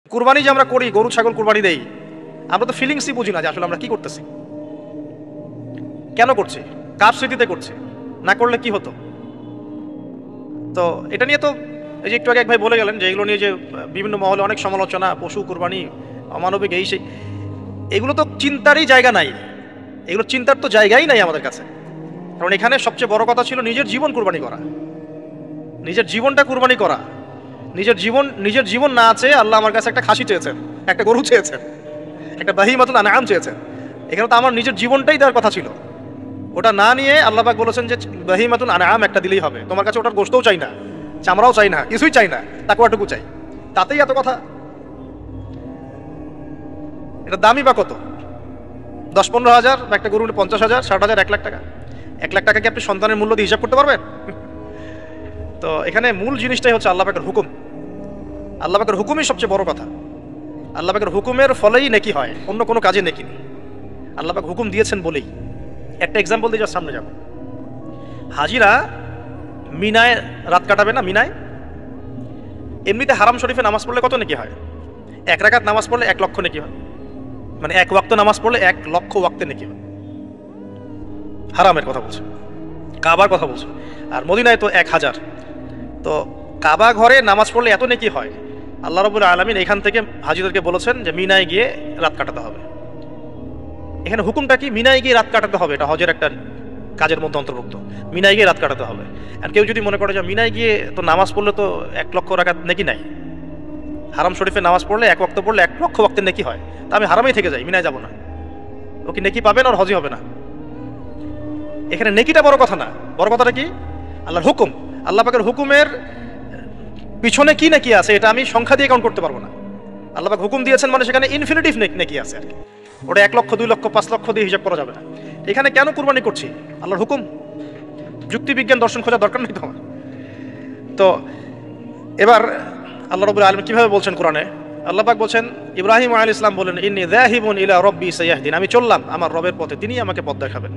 কুরবানি যে আমরা করি, গরু ছাগল কুরবানি দেই, আমরা তো ফিলিংসই বুঝি না যে আসলে আমরা কি করতেছি, কেন করছি, কার স্মৃতিতে করছি, না করলে কি হতো। তো এটা নিয়ে তো এই যে একটু আগে এক ভাই বলে গেলেন যে এগুলো নিয়ে যে বিভিন্ন মহলে অনেক সমালোচনা, পশু কুরবানি, অমানবিক, এই সেই, এগুলো তো চিন্তারই জায়গা নাই, এগুলো চিন্তার তো জায়গাই নাই আমাদের কাছে। কারণ এখানে সবচেয়ে বড় কথা ছিল নিজের জীবন কুরবানি করা, নিজের জীবনটা কুরবানি করা। নিজের জীবন না আছে, আল্লাহ আমার কাছে একটা খাসি চেয়েছেন, একটা গরু চেয়েছেন, একটা বাহিমাতুল আনআম চেয়েছেন। এখানে তো আমার নিজের জীবনটাই দেওয়ার কথা ছিল, ওটা না নিয়ে আল্লাহ পাক বলেছেন যে বাহিমাতুল আনআম একটা দিলেই হবে, তোমার কাছে ওটার গোশতও চাই না, চামড়াও চাই না, কিছুই চাই না, তাকওয়াটুকু চাই, তাতেই এত কথা। এটা দামি বা কত? 10-15 হাজার, বা একটা গরু 50,000, 60,000, 1 লাখ টাকা। 1 লাখ টাকা কি আপনি সন্তানের মূল্য দিয়ে হিসাব করতে পারবেন? তো এখানে মূল জিনিসটাই হচ্ছে আল্লাহ পাকের হুকুম। আল্লাহ পাকের হুকুমই সবচেয়ে বড় কথা। আল্লাহ পাকের হুকুমের ফলেই নেকি হয়, অন্য কোনো কাজে নেকি নেই। আল্লাহ পাক হুকুম দিয়েছেন বলেই। একটা এক্সাম্পল দিয়ে যার সামনে যাব। হাজিরা মিনায় রাত কাটাবে না, মিনায় এমনিতে হারাম শরীফে নামাজ পড়লে কত নেকি হয়? 1 রাকাত নামাজ পড়লে 1 লক্ষ নেকি হয়, মানে 1 ওয়াক্ত নামাজ পড়লে 1 লক্ষ ওয়াক্তে নেকি হয়। হারামের কথা বলছে, কাবার কথা বলছে। আর মদিনায় তো 1000। তো কাবা ঘরে নামাজ পড়লে এত নেকি হয়, আল্লাহ রাব্বুল আলামিন এখান থেকে হাজিদেরকে বলেছেন যে মিনায় গিয়ে রাত কাটাতে হবে। এখানে হুকুমটা কি? মিনায় গিয়ে রাত কাটাতে হবে, এটা হজের একটা কাজের মধ্যে অন্তর্ভুক্ত। মিনায় গিয়ে রাত কাটাতে হবে। আর কেউ যদি মনে করে যে মিনায় গিয়ে তো নামাজ পড়লে তো 1 লক্ষ রাকাত নেকি নাই, হারাম শরীফে নামাজ পড়লে 1 ওয়াক্ত পড়লে 1 লক্ষ ওয়াক্তের নেকি হয়, তা আমি হারামেই থেকে যাই, মিনায় যাব না, ও কি নেকি পাবে না, ওর হজই হবে না। এখানে নেকিটা বড় কথা না, বড় কথাটা কি? আল্লাহর হুকুম। আল্লাহ পাকের হুকুমের পিছনে কি নেকি আছে এটা আমি সংখ্যা দিয়ে কাউন্ট করতে পারবো না। আল্লাহ পাক হুকুম দিয়েছেন মানে সেখানে ইনফিনিটিভ নেকি আছে আর কি, ওটা 1 লক্ষ, 2 লক্ষ, 5 লক্ষ দিয়ে হিসাব করা যাবে না। এখানে কেন কুরবানি করছি? আল্লাহর হুকুম। যুক্তি বিজ্ঞান দর্শন খোঁজার দরকার নেই তোমার। তো এবার আল্লাহ রাব্বুল আলামিন কিভাবে বলছেন কোরআনে? আল্লাহ পাক বলছেন, ইব্রাহিম আলাইহিস সালাম বলেন, ইন্নী যাহিবুন ইলা রাব্বি সায়াহদিন, আমি চললাম আমার রবের পথে, তিনি আমাকে পথ দেখাবেন।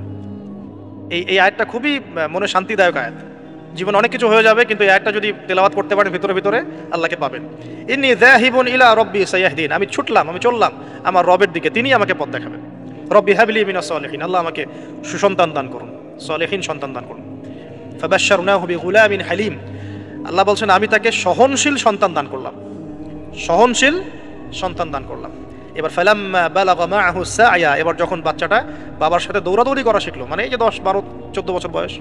এই আয়াতটা খুবই মনে শান্তিদায়ক আয়াত। জীবনে অনেক কিছু হয়ে যাবে, কিন্তু এই আয়াতটা যদি তেলাওয়াত করতে পারেন ভিতরে ভিতরে আল্লাহকে পাবেন। ইন্নী যাহিবুন ইলা রাব্বি সায়াহদিন, আমি ছুটলাম, আমি চললাম আমার রবের দিকে, তিনি আমাকে পথ দেখাবেন। রব্বি হাবলি মিনাস সালিহিন, আল্লাহ আমাকে সুসন্তান দান করুন, সালেহিন সন্তান দান করুন। ফাবাশশারনাহু বিগুলামিন হালিম, আল্লাহ বলছেন আমি তাকে সহনশীল সন্তান দান করলাম, সহনশীল সন্তান দান করলাম। এবার ফালাম্মা বালাগা মাআহু সা'য়া, এবার যখন বাচ্চাটা বাবার সাথে দৌড়াদৌড়ি করা শিখলো, মানে এই যে 10, 12, 14 বছর বয়স,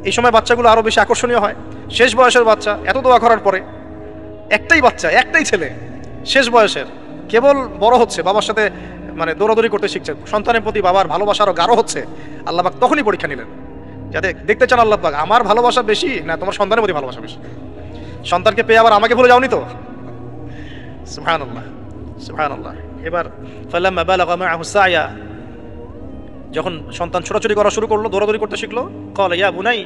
এই সময় বাচ্চাগুলো আরো বেশি আকর্ষণীয় হয়। শেষ বয়সের বাচ্চা, এত দোয়া করার পরে, একটাই বাচ্চা, একটাই ছেলে, শেষ বয়সের, কেবল বড় হচ্ছে, বাবার সাথে মানে দৌড়াদৌড়ি করতে শিখছে, সন্তানের প্রতি বাবার ভালোবাসা আরো গাঢ় হচ্ছে। আল্লাহ পাক তখনই পরীক্ষা নিলেন, যাতে দেখতে চান আল্লাহ পাক আমার ভালোবাসা বেশি না তোমার সন্তানের প্রতি ভালোবাসা বেশি। সন্তানকে পেয়ে আবার আমাকে ভুলে যাওনি তো? সুবহানাল্লাহ, সুবহানাল্লাহ। এবার ফালাম্মা বালাগা মাআহু সা'য়া, যখন সন্তান ছোটাছুটি করা শুরু করলো, দৌড়াদৌড়ি করতে শিখলো, ক্বালা ইয়া বুনাই,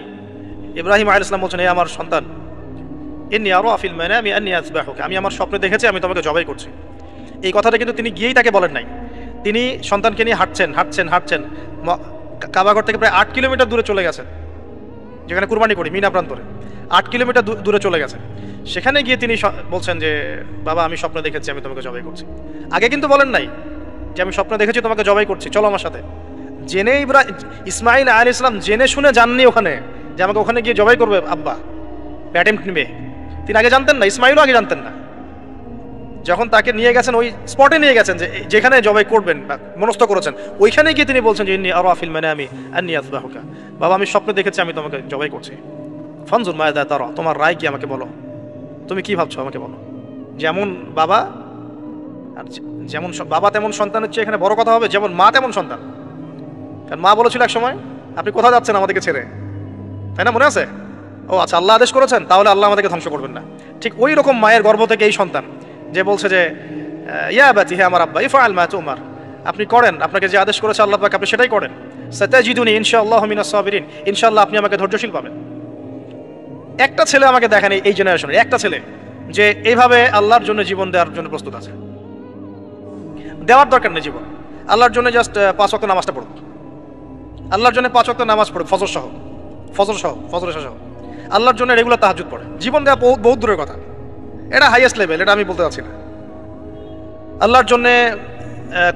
ইব্রাহিম আলাইহিস সালাম বলছেন, হে আমার সন্তান, ইন্নী আরা ফিল মানামি আন্নী আযবাহুকা, আমি আমার স্বপ্নে দেখেছি আমি তোমাকে জবাই করছি। এই কথাটা কিন্তু তিনি গিয়েই তাকে বলেন নাই, তিনি সন্তানকে নিয়ে হাঁটছেন কাবাঘর থেকে প্রায় 8 কিলোমিটার দূরে চলে গেছেন, যেখানে কুরবানি করি মিনা প্রান্তরে 8 কিলোমিটার দূরে চলে গেছেন। সেখানে গিয়ে তিনি বলছেন যে বাবা আমি স্বপ্নে দেখেছি আমি তোমাকে জবাই করছি। আগে কিন্তু বলেন নাই যে আমি স্বপ্নে দেখেছি তোমাকে জবাই করছি, চলো আমার সাথে। জেনে ইসমাইল আলাইহিস সালাম জেনে শুনে যাননি ওখানে যে আমাকে ওখানে গিয়ে জবাই করবে আব্বা, অ্যাটেম্পট নেবে, তিনি আগে জানতেন না, ইসমাইলও আগে জানতেন না। যখন তাকে নিয়ে গেছেন, ওই স্পটে নিয়ে গেছেন যে যেখানে জবাই করবেন বা মনস্থ করেছেন, ওইখানে গিয়ে তিনি বলছেন যে ইন্নী আরা ফিল মানামি আন্নী আযবাহুকা, বাবা আমি স্বপ্নে দেখেছি আমি তোমাকে জবাই করছি। ফানজুর মাযা তারা, তোমার রায় কি আমাকে বলো, তুমি কি ভাবছো আমাকে বলো। যেমন বাবা, আর যেমন বাবা তেমন সন্তানের চেয়ে এখানে বড় কথা হবে, যেমন মা তেমন সন্তান। কারণ মা বলেছিল এক সময়, আপনি কোথায় যাচ্ছেন আমাদেরকে ছেড়ে, তাই না? মনে আছে? ও আচ্ছা, আল্লাহ আদেশ করেছেন, তাহলে আল্লাহ আমাদেরকে ধ্বংস করবেন না। ঠিক ওই রকম মায়ের গর্ভ থেকে এই সন্তান যে বলছে যে ইয়া আবাতি, হে আমার আব্বা, ইফআল মা তুমার, আপনি করেন, আপনাকে যে আদেশ করেছে আল্লাহ পাক আপনি সেটাই করেন। সাতাজিদুনি ইনশাআল্লাহু মিনাস সাবিরিন, ইনশাআল্লাহ আপনি আমাকে ধৈর্যশীল পাবেন। একটা ছেলে আমাকে দেখেন এই জেনারেশনের, একটা ছেলে যে এইভাবে আল্লাহর জন্য জীবন দেওয়ার জন্য প্রস্তুত আছে। দেওয়ার দরকার নেই জীবন, আল্লাহর জন্য জাস্ট 5 ওয়াক্ত নামাজটা পড়ুক, আল্লাহর জন্য 5 ওয়াক্ত নামাজ পড়ুক, ফজর সহ, ফজর সহ আল্লাহর জন্য রেগুলার তাহাজ্জুদ পড়ে। জীবন দেওয়া বহুত দূরের কথা, এটা হাইয়েস্ট লেভেল, এটা আমি বলতে চাচ্ছি না। আল্লাহর জন্যে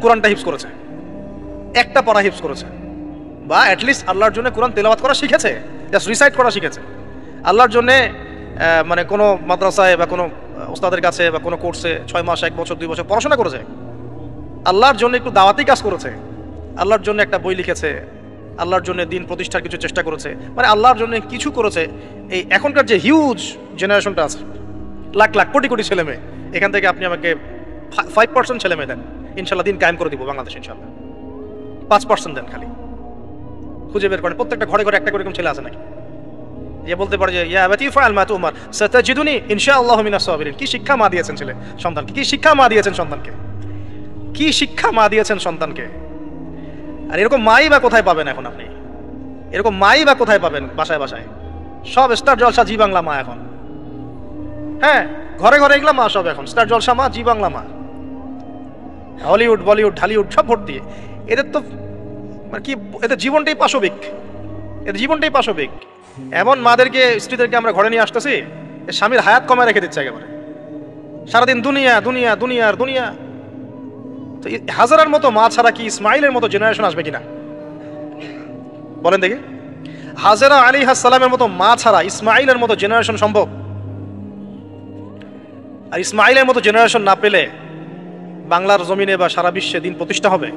কোরআনটা হিফজ করেছে, একটা পারা হিফজ করেছে, বা অ্যাটলিস্ট আল্লাহর জন্য কোরআন তেলাওয়াত করা শিখেছে, জাস্ট রিসাইট করা শিখেছে। আল্লাহর জন্যে মানে কোনো মাদ্রাসায় বা কোনো ওস্তাদের কাছে বা কোনো কোর্সে 6 মাস 1 বছর 2 বছর পড়াশোনা করেছে, আল্লাহর জন্য একটু দাওয়াতি কাজ করেছে, আল্লাহর জন্য একটা বই লিখেছে, আল্লাহর জন্য দিন প্রতিষ্ঠার কিছু চেষ্টা করেছে, মানে আল্লাহর জন্য কিছু করেছে। এই এখনকার যে হিউজ জেনারেশনটা আছে, লাখ লাখ কোটি কোটি ছেলে মেয়ে, এখান থেকে আপনি আমাকে 5% ছেলে মেয়ে দেন, ইনশাল্লাহ দিন কায়েম করে দিব বাংলাদেশ, ইনশাল্লাহ 5% দেন, খালি খুঁজে বের করেন। প্রত্যেকটা ঘরে ঘরে একটা করে ছেলে আছে নাকি যে বলতে পারে যে ইয়া আবাতি ফাআল মা তুমার সাতাজিদুনি ইনশাআল্লাহু মিনাস সাবিরিন? কি শিক্ষা মা দিয়েছেন ছেলে সন্তানকে, কি শিক্ষা মা দিয়েছেন সন্তানকে, কি শিক্ষা মা দিয়েছেন সন্তানকে? আর এরকম মাই বা কোথায় পাবেন এখন আপনি? এরকম মাই বা কোথায় পাবেন? বাসায় বাসায় সব স্টার জলসা জি বাংলা মা এখন। হ্যাঁ, ঘরে ঘরে এগুলা মা সব এখন স্টার জলসা মা, জি বাংলা মা, হলিউড বলিউড ঢালিউড সব ভর্তি। এদের তো মানে কি, এদের জীবনটাই পাশবিক, এদের জীবনটাই পাশবিক। এমন মাদেরকে স্ত্রীদেরকে আমরা ঘরে নিয়ে আসতেছি, স্বামীর হায়াত কমায় রেখে দিচ্ছে একেবারে, সারাদিন দুনিয়া দুনিয়া দুনিয়ার দুনিয়া। তো হাজারার মতো মা ছাড়া কি ইসমাইলের মতো জেনারেশন আসবে কিনা বলেন দেখি? হাজেরা আলাইহিস সালামের মতো মা ছাড়া ইসমাইলের মতো জেনারেশন সম্ভব? আর ইসমাইলের মতো জেনারেশন না পেলে বাংলার জমিনে বা সারা বিশ্বে দিন প্রতিষ্ঠা হবে?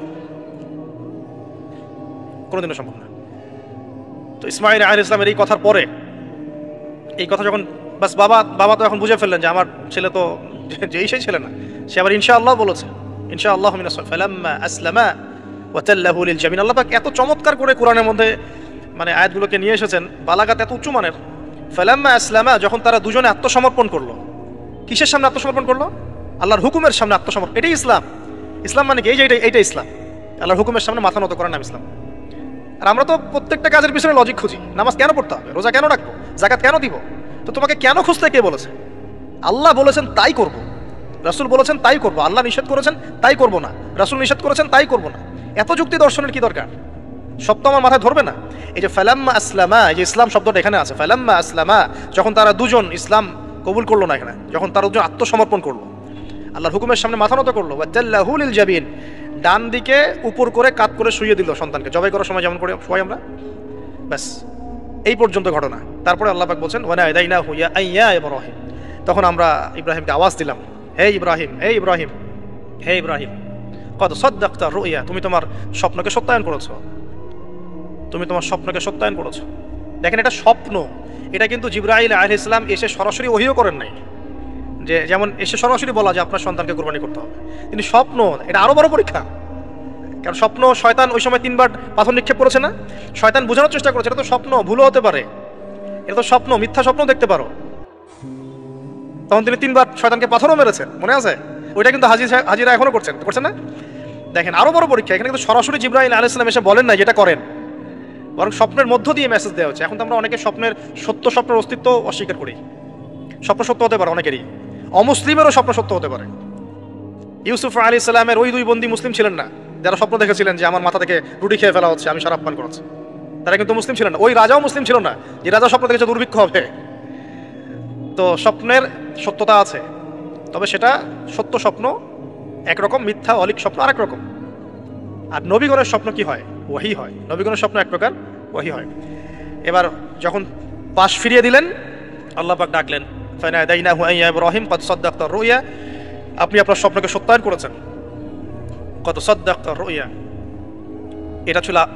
কোনোদিনও সম্ভব না। তো ইসমাইল আলাইহিস সালামের এই কথার পরে, এই কথা যখন বাস বাবা তো এখন বুঝে ফেললেন যে আমার ছেলে তো যেই সেই ছেলে না, সে আবার ইনশাআল্লাহ বলেছে, ইনশাআল্লাহ মিনাস ফালাম্মা আসলামা ওয়া তাল্লাহু লিল জামিন। আল্লাহ পাক এত চমৎকার করে কোরআনের মধ্যে মানে আয়াতগুলোকে নিয়ে এসেছেন, বালাগাত এত উচ্চ মানের। ফালাম্মা আসলামা, যখন তারা দুজনে আত্মসমর্পণ করলো। কিসের সামনে আত্মসমর্পণ করলো? আল্লাহর হুকুমের সামনে আত্মসমর্পণ। এটাই ইসলাম। ইসলাম মানে কি? এইটা ইসলাম। আল্লাহর হুকুমের সামনে মাথা নত করার নাম ইসলাম। আর আমরা তো প্রত্যেকটা কাজের পিছনে লজিক খুঁজি। নামাজ কেন পড়তে হবে? রোজা কেন রাখবো? যাকাত কেন দিব? তো তোমাকে কেন খুঁজতে কে বলেছে? আল্লাহ বলেছেন তাই করব, রাসূল বলেছেন তাই করব, আল্লাহ নিষেধ করেছেন তাই করব না, রাসূল নিষেধ করেছেন তাই করব না। এত যুক্তি দর্শনের কি দরকার? সব তো আমার মাথায় ধরবে না। এই যে ফালাম্মা আসলামা, এই যে ইসলাম শব্দটা এখানে আছে, ফালাম্মা আসলামা, যখন তারা দুজন ইসলাম কবুল করলো না, এখানে যখন তারা দুজন আত্মসমর্পণ করলো, আল্লাহর হুকুমের সামনে মাথা নত করলো, ওয়া তাল্লাহু লিল জাবিন, ডান দিকে উপর করে কাত করে শুইয়ে দিল সন্তানকে, জবাই করার সময় যেমন করে শুয়াই আমরা, ব্যাস এই পর্যন্ত ঘটনা। তারপরে আল্লাহ পাক বলছেন ওয়ানাদাইনাহু ইয়া ইব্রাহিম, তখন আমরা ইব্রাহিমকে আওয়াজ দিলাম, হে ইব্রাহিম, হে ইব্রাহিম, হে ইব্রাহিম, কদ সাদ্দাকতা রুইয়া, তুমি তোমার স্বপ্নকে সত্যায়ন করেছো, তুমি তোমার স্বপ্নকে সত্যায়ন করেছো। দেখেন, এটা স্বপ্ন, এটা কিন্তু জিবরাইল আলাইহিস সালাম এসে সরাসরি ওহিও করেন নাই, যে যেমন এসে সরাসরি বলা যে আপনার সন্তানকে কুরবানি করতে হবে। কিন্তু স্বপ্ন, এটা আরো বড় পরীক্ষা। কারণ স্বপ্ন, শয়তান ওই সময় 3 বার পাথর নিক্ষেপ করেছে না, শয়তান বোঝানোর চেষ্টা করেছে এটা তো স্বপ্ন, ভুলও হতে পারে, এটা তো স্বপ্ন, মিথ্যা স্বপ্ন দেখতে পারো। তখন তিনি 3 বার শয়তানকে পাথরও মেরেছেন, মনে আছে? ওইটা কিন্তু হাজিরা এখনো করছেন না? দেখেন আরো বড় পরীক্ষা। এখানে কিন্তু সরাসরি জিবরাইল আলাইহিস সালাম এসে বলেন না যেটা করেন, বরং স্বপ্নের মধ্য দিয়ে মেসেজ দেওয়া হচ্ছে। এখন তো আমরা অনেকে স্বপ্নের স্বপ্নের অস্তিত্ব অস্বীকার করি। স্বপ্ন সত্য হতে পারে অনেকেরই, অমুসলিমেরও স্বপ্ন সত্য হতে পারে। ইউসুফ আলাইহিস সালামের ওই 2 বন্দী মুসলিম ছিলেন না, যারা স্বপ্ন দেখেছিলেন যে আমার মাথা থেকে রুটি খেয়ে ফেলা হচ্ছে, আমি শরাব পান করেছি, তারা কিন্তু মুসলিম ছিলেন না। ওই রাজাও মুসলিম ছিল না যে রাজা স্বপ্ন দেখেছে দুর্ভিক্ষ হবে। তো স্বপ্নের সত্যতা আছে, তবে সেটা সত্য স্বপ্ন একরকম, মিথ্যা অলিক স্বপ্ন আরেক রকম। আর নবীগণের স্বপ্ন কি হয়? ওহী হয়। নবীগণের স্বপ্ন এক প্রকার, ওহী হয়। এবার যখন পাশ ফিরিয়ে দিলেন, আল্লাহ পাক ডাকলেন, ফানাদাইনাহু ইয়া ইব্রাহিম কদ সাদ্দাকতা রুইয়া, আপনি আপনার স্বপ্নকে সত্যায়ন করেছেন। কদ সাদ্দাকতা রুইয়া,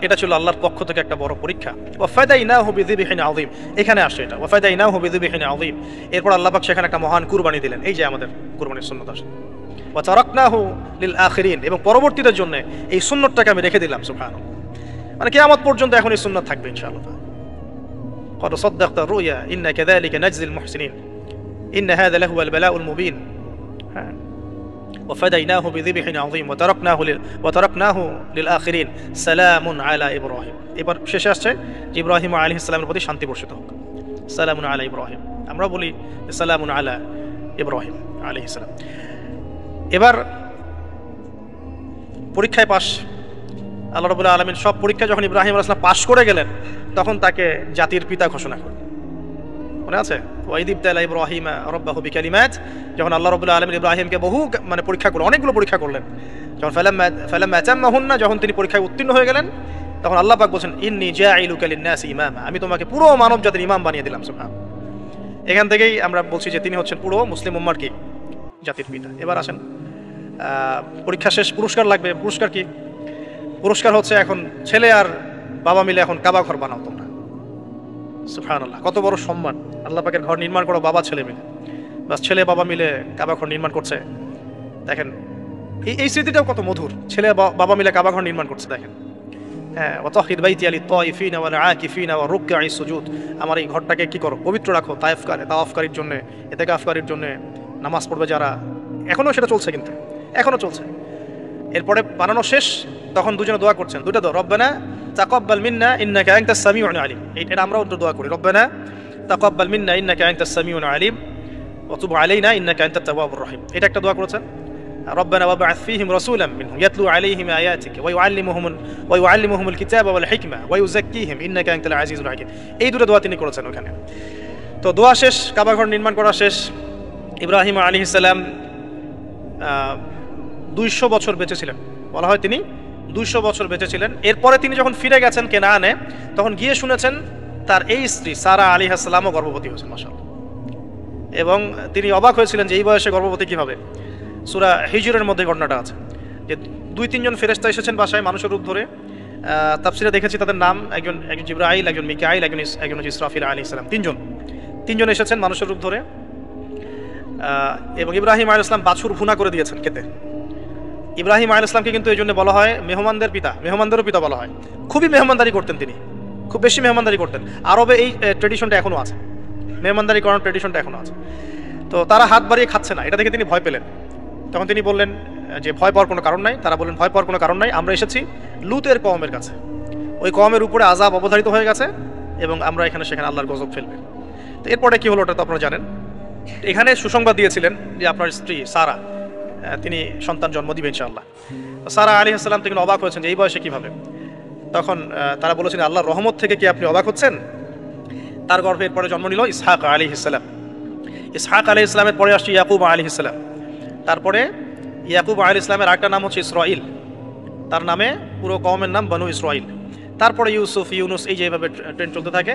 এটা ছিল আল্লাহর পক্ষ থেকে একটা বড় পরীক্ষা। ওয়া ফাদাইনাহু বিযিবহিন আযীম, এখানে আসছে এটা, ওয়া ফাদাইনাহু বিযিবহিন আযীম। এরপর আল্লাহ পাক সেখানে একটা মহান কুরবানি দিলেন। এই যে আমাদের কুরবানির সুন্নাত আছে, ওয়া তারাকনাহু লিল আখিরিন, এবং পরবর্তীদের জন্য এই সুন্নাতটাকে আমি রেখে দিলাম। সুবহানাল্লাহ, মানে কিয়ামত পর্যন্ত এখন এই সুন্নাত থাকবে ইনশাআল্লাহ। কদ সাদ্দাকতা রুইয়া ইন্না কাযালিকা নাজজিল মুহসিনিন ইন্না হাযা লাহুয়াল বালাউল মুবিন। হ্যাঁ, وفديناه بذبح عظيم وتركناه للآخرين سلام على إبراهيم। এবার শেষে আসছে যে ইব্রাহিম আলাইহিস সালামের প্রতি শান্তি বর্ষিত হোক, সালামুন আলা ইব্রাহিম। আমরা বলি সালামুন আলা ইব্রাহিম আলাইহিস সালাম। এবার পরীক্ষায় পাস, আল্লাহ রাব্বুল আলামিন সব পরীক্ষা যখন ইব্রাহিম আলাইহিস সালাম পাস করে গেলেন, তখন তাকে জাতির পিতা ঘোষণা করেন। মনে আছে? ওয়াইদ ইবতালা ইব্রাহিমা রাব্বাহু বিকালিমাত, যখন আল্লাহ রাব্বুল আলামিন ইব্রাহিমকে বহু মানে পরীক্ষা করলেন, অনেকগুলো পরীক্ষা করলেন, যখন ফালাম্মা আতাম্মাহুন্না, যখন তিনি পরীক্ষায় উত্তীর্ণ হয়ে গেলেন, তখন আল্লাহ পাক বলছেন ইন্নী জাইলুকা লিন-নাসি ইমামা, আমি তোমাকে পুরো মানব জাতির ইমাম বানিয়ে দিলাম। সুবহান। এখান থেকেই আমরা বলছি যে তিনি হচ্ছেন পুরো মুসলিম উম্মার কি জাতির পিতা। এবার আসেন পরীক্ষা শেষ, পুরস্কার লাগবে। পুরস্কার কি? পুরস্কার হচ্ছে এখন ছেলে আর বাবা মিলে এখন কাবা ঘর বানাও তোমরা। সুবহানাল্লাহ, কত বড় সম্মান! আল্লাহ পাকের ঘর নির্মাণ করো বাবা ছেলে মিলে, বাস ছেলে বাবা মিলে কাবা ঘর নির্মাণ করছে। দেখেন এই স্মৃতিটাও কত মধুর, ছেলে বাবা মিলে কাবা ঘর নির্মাণ করছে। দেখেন, হ্যাঁ, ওয়াতাহির বাইতি লিত-তাইফিনা ওয়াল আকিফিনা ওয়া রুকআইস সুজুদ, আমার এই ঘরটাকে কি করো, পবিত্র রাখো তাওয়াফকারীর জন্য, ইতিকাফকারীর জন্য, নামাজ পড়বে যারা। এখনো সেটা চলছে, কিন্তু এখনো চলছে। এরপরে বানানো শেষ, তখন দুজনে দোয়া করছেন, দুটো দোয়া, রব্বানা তাকাব্বাল মিন্না ইন্নাকা আনতাস সামিউল আলিম। এটা আমরাও দোয়া করি, রব্বানা তাকাব্বাল মিন্না ইন্নাকা আনতাস সামিউল আলিম ওয়া তুব আলাইনা ইন্নাকা আনতাত তাওয়াবুর রহিম। এটা একটা দোয়া করেছেন। রব্বানা ওয়াবআথ ফীহিম রাসূলাম মিনহুম ইয়াতলু আলাইহিম আয়াতিকা ওয়া ইউআল্লিমুহুমুল কিতাবা ওয়াল হিকমা ওয়া ইউযাক্কিহিম ইন্নাকা আনতাল আজিজুল হাকীম। এই দুটো দোয়া তিনি করেছেন ওখানে। তো দোয়া শেষ, কাবা ঘর নির্মাণ করা শেষ। ইব্রাহিম আলাইহিস সালাম 200 বছর বেঁচে ছিলেন, বলা হয় তিনি 200 বছর বেঁচে ছিলেন। এরপরে তিনি যখন ফিরে গেছেন কেনানে, তখন গিয়ে শুনেছেন তার এই স্ত্রী সারা আলাইহিস সালামও গর্ভবতী হয়েছেন, মাশাআল্লাহ। এবং তিনি অবাক হয়েছিলেন যে এই বয়সে গর্ভবতী কিভাবে। সূরা হিজরের মধ্যে ঘটনাটা আছে যে 2-3 জন ফেরেশতা এসেছেন বাসায় মানুষের রূপ ধরে। তাফসিরে দেখেছি তাদের নাম, একজন জিবরাইল, একজন মিকাইল, একজন ইসরাফিল আলাইহিস সালাম। তিনজন এসেছেন মানুষের রূপ ধরে। এবং ইব্রাহিম আলাইহিস সালাম বাছুর ভুনা করে দিয়েছেন খেতে। ইব্রাহিম আলাইহিস সালামকে কিন্তু এই জন্য বলা হয় মেহমানদের পিতা, মেহমানদেরও পিতা বলা হয়। খুবই মেহমানদারি করতেন তিনি, খুব বেশি মেহমানদারি করতেন। আরবে এই ট্রেডিশনটা এখনো আছে, মেহমানদারি করার ট্রেডিশনটা এখনো আছে। তো তারা হাত বাড়িয়ে খাচ্ছে না, এটা দেখে তিনি ভয় পেলেন। তখন তিনি বললেন যে ভয় পাওয়ার কোনো কারণ নাই। তারা বললেন ভয় পাওয়ার কোনো কারণ নাই, আমরা এসেছি লুতের কওমের কাছে, ওই কওমের উপরে আযাব অবধারিত হয়ে গেছে এবং আমরা এখানে সেখানে আল্লাহর গজব ফেলবে। তো এরপরে কি হলো ওটা তো আপনারা জানেন। এখানে সুসংবাদ দিয়েছিলেন যে আপনার স্ত্রী সারা, তিনি সন্তান জন্ম দিবেন ইনশাআল্লাহ। সারা আলাইহিস সালাম তিনি অবাক হয়েছেন যে এই বয়সে কিভাবে। তখন তারা বলেছেন আল্লাহর রহমত থেকে কি আপনি অবাক হচ্ছেন? তার গর্ভে এরপরে জন্ম নিল ইসহাক আলাইহিস সালাম। ইসহাক আলাইহিস সালামের পরে আসছে ইয়াকুব আলাইহিস সালাম। তারপরে ইয়াকুব আলাইহিস সালামের আরেকটা নাম হচ্ছে ইসরাইল, তার নামে পুরো কওমের নাম বনু ইসরাইল। তারপরে ইউসুফ, ইউনুস, এই যেভাবে ট্রেন চলতে থাকে।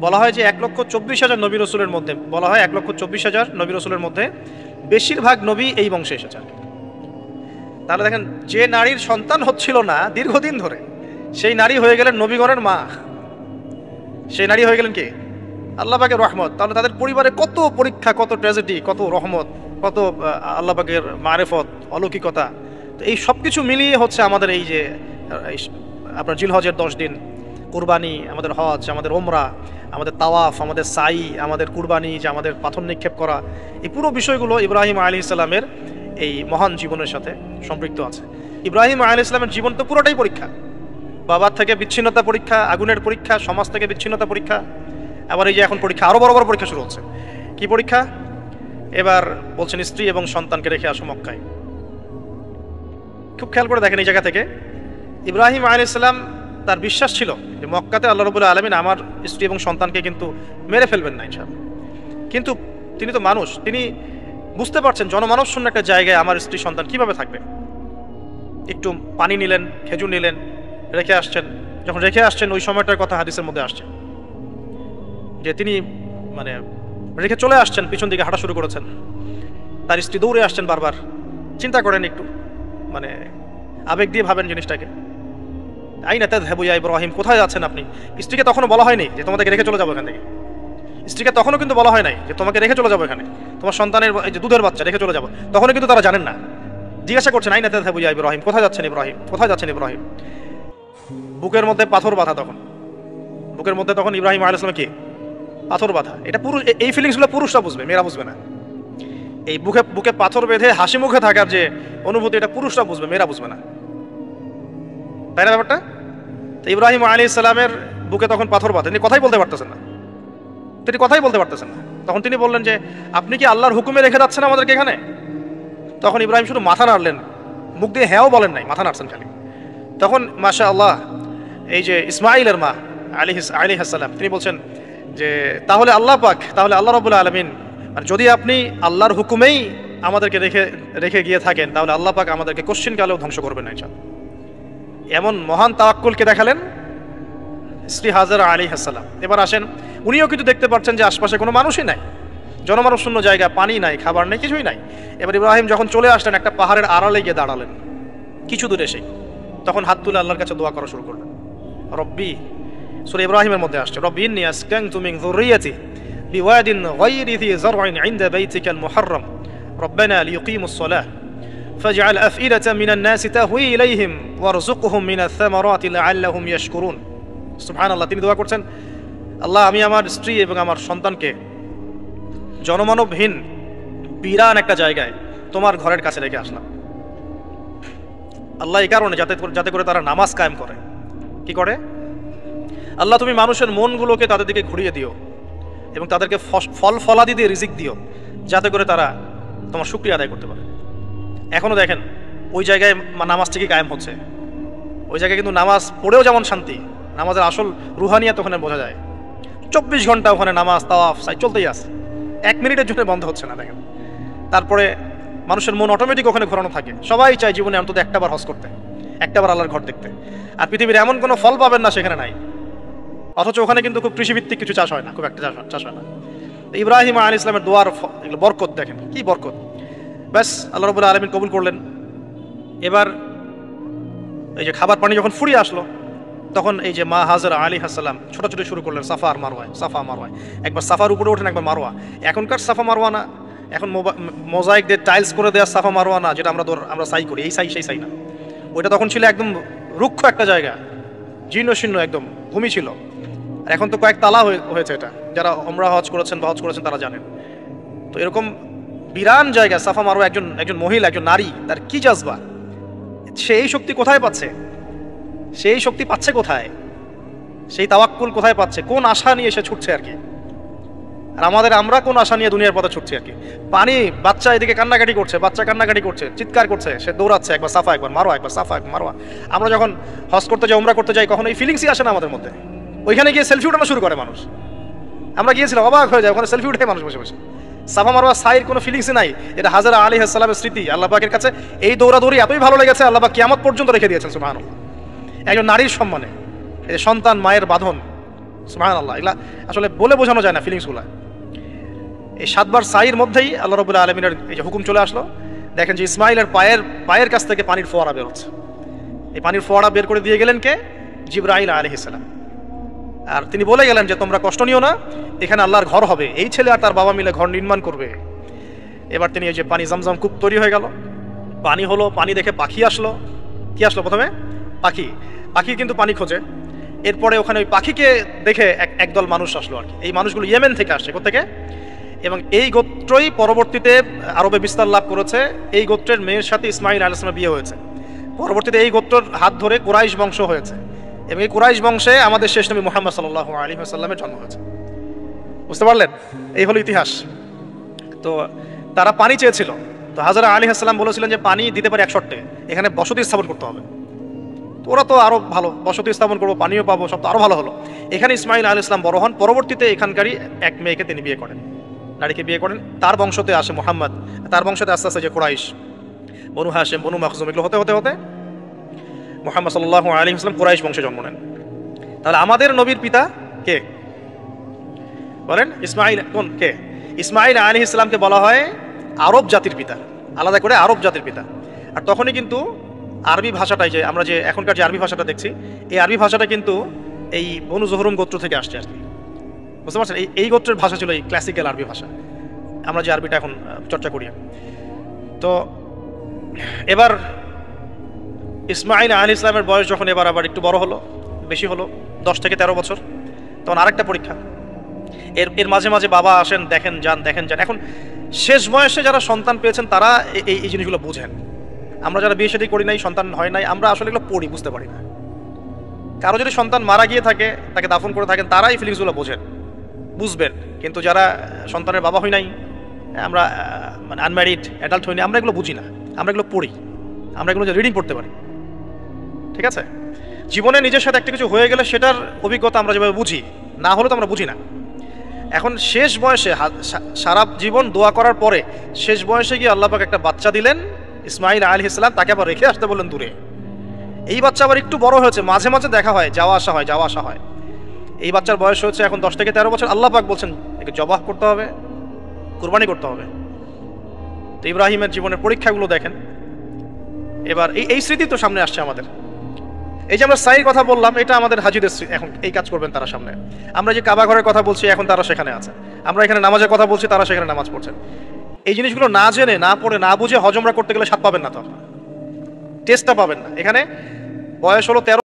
বলা হয় যে 1,24,000 নবী রসুলের মধ্যে, বলা হয় 1,24,000 নবী রসুলের মধ্যে বেশিরভাগ নবী এই বংশে এসেছেন। তাহলে দেখেন, যে নারীর সন্তান হচ্ছিল না দীর্ঘদিন ধরে, সেই নারী হয়ে গেলেন নবীগণের মা। সেই নারী হয়ে গেলেন কি? আল্লাহ পাকের রহমত। তাহলে তাদের পরিবারে কত পরীক্ষা, কত ট্র্যাজেডি, কত রহমত, কত আল্লাহ পাকের মারেফত, অলৌকিকতা। তো এই সব কিছু মিলিয়ে হচ্ছে আমাদের এই যে আপনার জিলহজের 10 দিন, কুরবানি, আমাদের হজ, আমাদের ওমরা, আমাদের তাওয়াফ, আমাদের সাই, আমাদের কুরবানি, যে আমাদের পাথর নিক্ষেপ করা, এই পুরো বিষয়গুলো ইব্রাহিম আলাইহিস সালামের এই মহান জীবনের সাথে সম্পৃক্ত আছে। ইব্রাহিম আলাইহিস সালামের জীবন তো পুরোটাই পরীক্ষা। বাবার থেকে বিচ্ছিন্নতা পরীক্ষা, আগুনের পরীক্ষা, সমাজ থেকে বিচ্ছিন্নতা পরীক্ষা, আবার এই যে এখন পরীক্ষা, আরো বড় বড় পরীক্ষা শুরু হচ্ছে। কি পরীক্ষা? এবার বলছেন স্ত্রী এবং সন্তানকে রেখে আসো মক্কায়। খুব খেয়াল করে দেখেন, এই জায়গা থেকে ইব্রাহিম আলাইহিস সালাম তার বিশ্বাস ছিল যে মক্কাতে আল্লাহ রাব্বুল আলামিন আমার স্ত্রী এবং সন্তানকে কিন্তু মেরে ফেলবেন না ইনশাআল্লাহ। কিন্তু তিনি তো মানুষ, তিনি বুঝতে পারছেন জনমানব শূন্য একটা জায়গায় আমার স্ত্রী সন্তান কিভাবে থাকবে। একটু পানি নিলেন, খেজুর নিলেন, রেখে আসছেন। যখন রেখে আসছেন, ওই সময়টার কথা হাদিসের মধ্যে আসছে যে তিনি মানে রেখে চলে আসছেন, পিছন দিকে হাঁটা শুরু করেছেন। তার স্ত্রী দৌড়ে আসছেন বারবার। চিন্তা করেন একটু, মানে আবেগ দিয়ে ভাবেন জিনিসটাকে। আইনা তাযহাবু ইয়া ইব্রাহিম, কোথায় যাচ্ছেন আপনি? স্ত্রীকে তখনও বলা হয়নি যে তোমাকে রেখে চলে যাবো এখান থেকে। স্ত্রীকে তখনও কিন্তু বলা হয় নাই যে তোমাকে রেখে চলে যাবো এখানে, তোমার সন্তানের এই যে দুধের বাচ্চা রেখে চলে যাবো। তখনও কিন্তু তারা জানেন না। জিজ্ঞাসা করছেন আইনা তাযহাবু ইয়া ইব্রাহিম, কোথায় যাচ্ছেন ইব্রাহিম, কোথায় যাচ্ছেন ইব্রাহিম? বুকের মধ্যে পাথর বাঁধা। তখন বুকের মধ্যে তখন ইব্রাহিম আলাইহিস সালাম কি পাথর বাঁধা। এটা পুরুষ, এই ফিলিংসগুলো পুরুষরা বুঝবে, মেয়েরা বুঝবে না। এই বুকে বুকে পাথর বেঁধে হাসি মুখে থাকার যে অনুভূতি, এটা পুরুষরা বুঝবে, মেয়েরা বুঝবে না, তাই না ব্যাপারটা? তো ইব্রাহিম আলাইহিস সালামের বুকে তখন পাথর বাঁধা, তিনি কথাই বলতে পারতেছেন না, তিনি কথাই বলতে পারতেছেন না। তখন তিনি বললেন যে আপনি কি আল্লাহর হুকুমে রেখে যাচ্ছেন আমাদেরকে এখানে? তখন ইব্রাহিম শুধু মাথা নাড়লেন, মুখ দিয়ে হ্যাঁও বলেন নাই, মাথা নাড়ছেন খালি। তখন মাশাআল্লাহ এই যে ইসমাইলের মা আলাইহিস সালাম, তিনি বলছেন যে তাহলে আল্লাহ পাক, তাহলে আল্লাহ রাব্বুল আলামিন, মানে যদি আপনি আল্লাহর হুকুমেই আমাদেরকে রেখে গিয়ে থাকেন, তাহলে আল্লাহ পাক আমাদেরকে কোশ্চিনকালেও ধ্বংস করবেন না ইনশাআল্লাহ। এমন মহান তাওয়াক্কুলকে দেখালেন স্ত্রী হাজেরা আলাইহিস সালাম। এবার আসেন, উনিও কিন্তু দেখতে পাচ্ছেন যে আশপাশে কোনো মানুষই নাই, জনমানব শূন্য জায়গা, পানি নাই, খাবার নেই, কিছুই নাই। এবার ইব্রাহিম যখন চলে আসলেন একটা পাহাড়ের আড়ালে গিয়ে দাঁড়ালেন কিছু দূরে এসে, তখন হাত তুলে আল্লাহর কাছে দোয়া করা শুরু করলেন। রব্বি, সূরা ইব্রাহিমের মধ্যে আসছে, রব্বি ইন্নী আসকানতু মিন যুররিয়াতি বিওয়াদিন গায়রি যি যার'ইন ইনদা বাইতিকাল মুহাররম রব্বানা লিয়ুকিমুস সালাহ ফাজআল আফইদাতাম মিনান নাসি তাহওয়ি ইলাইহিম ওয়ারযুকহুম মিনাস সামারাতি লাআল্লাহুম ইয়াশকুরুন। সুবহানাল্লাহ, তিনি দোয়া করছেন, আল্লাহ আমি আমার স্ত্রী এবং আমার সন্তানকে জনমানবহীন বিরান একটা জায়গায় তোমার ঘরের কাছে রেখে আসলাম। আল্লাহ এই কারণে যাতে করে তারা নামাজ কায়েম করে। কি করে? আল্লাহ তুমি মানুষের মনগুলোকে তাদের দিকে ঘুরিয়ে দিও এবং তাদেরকে ফল ফলাদি দিয়ে রিজিক দিও, যাতে করে তারা তোমার শুকরিয়া আদায় করতে পারে। এখনো দেখেন ওই জায়গায় নামাজ ঠিকই কায়েম হচ্ছে, ওই জায়গায় কিন্তু নামাজ পড়েও যেমন শান্তি, নামাজের আসল রুহানিয়াত ওখানে বোঝা যায়। 24 ঘন্টা ওখানে নামাজ তাওয়াফ সাই চলতেই আছে, 1 মিনিটের জন্য বন্ধ হচ্ছে না দেখেন। তারপরে মানুষের মন অটোমেটিক ওখানে ঘোরানো থাকে, সবাই চায় জীবনে অন্তত একটাবার হজ করতে, একটাবার আল্লাহর ঘর দেখতে। আর পৃথিবীর এমন কোনো ফল পাবেন না সেখানে নাই, অথচ ওখানে কিন্তু খুব কৃষিভিত্তিক কিছু চাষ হয় না, খুব একটা চাষ হয় না। ইব্রাহিম আলাইহিস সালামের দোয়ার বরকত দেখেন, কি বরকত! ব্যাস আল্লাহ রাব্বুল আলামিন কবুল করলেন। এবার এই যে খাবার পানি যখন ফুরিয়ে আসলো, তখন এই যে মা হাজেরা আলাইহিস সালাম ছোটাছুটি শুরু করলেন সাফা আর মারওয়ায়, সাফা মারওয়ায়। একবার সাফার উপরে ওঠেন, একবার মারওয়া। এখনকার সাফা মারওয়া না, এখন মোজাইক দিয়ে টাইলস করে দেওয়া সাফা মারওয়া না, যেটা আমরা সাই করি, এই সাই সেই সাই না। ওইটা তখন ছিল একদম রুক্ষ একটা জায়গা, জীর্ণ শীর্ণ একদম ভূমি ছিল। আর এখন তো কয়েক তালা হয়েছে এটা, যারা ওমরা হজ করেছেন বা হজ করেছেন তারা জানেন। তো এরকম বিরান জায়গা সাফা মারওয়া, একজন মহিলা, একজন নারী, তার কি জাজবা, সে এই শক্তি কোথায় পাচ্ছে? সেই শক্তি পাচ্ছে কোথায়? সেই তাওয়াক্কুল কোথায় পাচ্ছে? কোন আশা নিয়ে সে ছুটছে আর কি? আর আমরা কোন আশা নিয়ে দুনিয়ার পথে ছুটছি আর কি? পানি, বাচ্চা এদিকে কান্নাকাটি করছে, বাচ্চা কান্নাকাটি করছে, চিৎকার করছে, সে দৌড়াচ্ছে, একবার সাফা একবার মারওয়া, একবার সাফা একবার মারওয়া। আমরা যখন হজ করতে যাই, ওমরা করতে যাই, কখনো এই ফিলিংসই আসে না আমাদের মধ্যে। ওইখানে গিয়ে সেলফি উঠানো শুরু করে মানুষ। আমরা গিয়েছিলাম, অবাক হয়ে যায়, ওখানে সেলফি উঠে মানুষ বসে বসে। সাফা মারওয়া সাইর কোনো ফিলিংসই নাই। এটা হাজেরা আলাইহিস সালামের স্মৃতি। আল্লাহ পাকের কাছে এই দৌড়াদৌড়ি এতই ভালো লেগেছে, আল্লাহ পাক কিয়ামত পর্যন্ত রেখে দিয়েছেন। সুবহানাল্লাহ, একজন নারীর সম্মানে, এই সন্তান মায়ের বাঁধন, সুবহানাল্লাহ, এগুলা আসলে বলে বোঝানো যায় না ফিলিংসগুলা। এই 7 বার সাইর মধ্যেই আল্লাহ রাব্বুল আলামিনের এই যে হুকুম চলে আসলো। দেখেন যে ইসমাইলের পায়ের কাছ থেকে পানির ফোয়ারা বের হচ্ছে। এই পানির ফোয়ারা বের করে দিয়ে গেলেন কে? জিবরাইল আলাইহিস সালাম। আর তিনি বলে গেলেন যে তোমরা কষ্ট নিও না, এখানে আল্লাহর ঘর হবে, এই ছেলে আর তার বাবা মিলে ঘর নির্মাণ করবে। এবার তিনি এই যে পানি, জমজম কূপ তৈরি হয়ে গেল, পানি হলো, পানি দেখে পাখি আসলো। কি আসলো প্রথমে? পাখি কিন্তু পানি খোঁজে। এরপরে ওখানে ওই পাখিকে দেখে একদল মানুষ আসলো আর কি। এই মানুষগুলো ইয়েমেন থেকে আসছে, কোত্থেকে? এবং এই গোত্রই পরবর্তীতে আরবে বিস্তার লাভ করেছে। এই গোত্রের মেয়ের সাথে ইসমাইল আলাইহিস সালামের বিয়ে হয়েছে। পরবর্তীতে এই গোত্রের হাত ধরে কুরাইশ বংশ হয়েছে, এবং এই কুরাইশ বংশে আমাদের শেষ নবী মুহাম্মদ সাল্লাল্লাহু আলাইহি ওয়াসাল্লামের জন্ম হয়েছে। বুঝতে পারলেন? এই হলো ইতিহাস। তো তারা পানি চেয়েছিল, তো হাজেরা আলাইহিস সালাম বলেছিলেন যে পানি দিতে পারে এক শর্তে, এখানে বসতি স্থাপন করতে হবে। তো ওরা তো আরো ভালো, বসতি স্থাপন করবো, পানিও পাবো, সব তো আরো ভালো হলো। এখানে ইসমাইল আলাইহিস সালাম বড় হন। পরবর্তীতে এখানকারই এক মেয়েকে তিনি বিয়ে করেন, নারীকে বিয়ে করেন। তার বংশতে আসে মুহাম্মদ, তার বংশতে আস্তে আস্তে যে কুরাইশ, বনু হাশিম, বনু মাখজুম, এগুলো হতে হতে হতে মুহাম্মদ সাল্লাল্লাহু আলাইহি ওয়াসাল্লাম কুরাইশ বংশে জন্ম নেন। তাহলে আমাদের নবীর পিতা কে বলেন? ইসমাইল। কোন কে? ইসমাইল আলাইহিস সালামকে বলা হয় আরব জাতির পিতা, আলাদা করে আরব জাতির পিতা। আর তখনই কিন্তু আরবি ভাষাটাই, যে আমরা যে এখনকার যে আরবি ভাষাটা দেখছি, এই আরবি ভাষাটা কিন্তু এই বনু জোহরুম গোত্র থেকে আসছে আর কি। বুঝতে পারছেন? এই গোত্রের ভাষা ছিল এই ক্লাসিক্যাল আরবি ভাষা, আমরা যে আরবিটা এখন চর্চা করি। তো এবার ইসমাইল আলাইহিস সালামের বয়স যখন এবার আবার একটু বড় হলো, বেশি হলো, 10 থেকে 13 বছর, তখন আরেকটা পরীক্ষা। এর মাঝে মাঝে বাবা আসেন, দেখেন যান। এখন শেষ বয়সে যারা সন্তান পেয়েছেন তারা এই জিনিসগুলো বুঝেন। আমরা যারা বিয়ে শাদী করি নাই, সন্তান হয় নাই, আমরা আসলে এগুলো পড়ি, বুঝতে পারি না। কারো যদি সন্তান মারা গিয়ে থাকে, তাকে দাফন করে থাকেন, তারা এই ফিলিংসগুলো বোঝেন, বুঝবেন। কিন্তু যারা সন্তানের বাবা হই নাই, আমরা মানে আনম্যারিড অ্যাডাল্ট হই নাই, আমরা এগুলো বুঝি না। আমরা এগুলো পড়ি, আমরা এগুলো রিডিং পড়তে পারি। ঠিক আছে? জীবনে নিজের সাথে একটা কিছু হয়ে গেলে সেটার অভিজ্ঞতা আমরা যেভাবে বুঝি, না হলে তো আমরা বুঝি না। এখন শেষ বয়সে সারা জীবন দোয়া করার পরে শেষ বয়সে গিয়ে আল্লাহ পাক একটা বাচ্চা দিলেন ইসমাইল আলাইহিস সালাম, তাকে আবার রেখে আসতে বললেন দূরে। এই বাচ্চা আবার একটু বড় হয়েছে, মাঝে মাঝে দেখা হয়, যাওয়া আসা হয়। এই বাচ্চার বয়স হচ্ছে এখন 10 থেকে 13 বছর। আল্লাহ পাক বলছেন একে জবাহ করতে হবে, কুরবানি করতে হবে। তো ইব্রাহিমের জীবনের পরীক্ষাগুলো দেখেন। এবার এই স্মৃতি তো সামনে আসছে আমাদের। এই যে আমরা সাইর কথা বললাম, এটা আমাদের হাজিদের স্মৃতি। এখন এই কাজ করবেন তারা সামনে। আমরা যে কাবা ঘরের কথা বলছি, এখন তারা সেখানে আছে। আমরা এখানে নামাজের কথা বলছি, তারা সেখানে নামাজ পড়ছেন। এই জিনিসগুলো না জেনে, না পড়ে, না বুঝে হজমরা করতে গেলে স্বাদ পাবেন না, তো টেস্টটা পাবেন না। এখানে বয়স হলো 13।